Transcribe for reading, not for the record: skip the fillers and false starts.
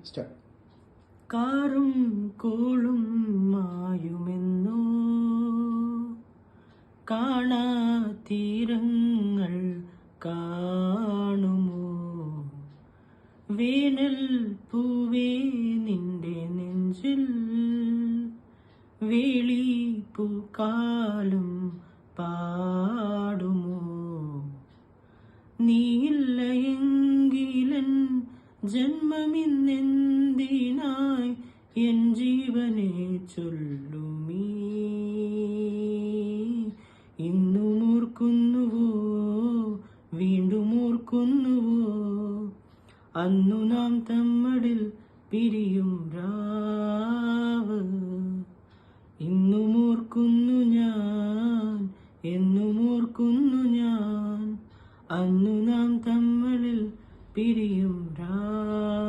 Start. കാറും കോളും മായുമെന്നോ കാണാ തീരങ്ങൾ കാണുമോ, വേനൽ പൂവേ നിന്റെ നെഞ്ചിൽ വേളി പൂക്കാലം പാടുമോ, നീയില്ല എങ്കിലൻ ജന്മമിന്നെന്തിനായി എൻ ജീവനെ ചൊല്ലുമീ, ഇന്നും ഓർക്കുന്നുവോ വീണ്ടും ഓർക്കുന്നുവോ അന്നു നാം തമ്മടിൽ പിരിയും രാവ്, ഇന്നും ഓർക്കുന്നു ഞാൻ എന്നും ഓർക്കുന്നു ഞാൻ അന്നു നാം തമ്മളിൽ പിരിയും രാവ്.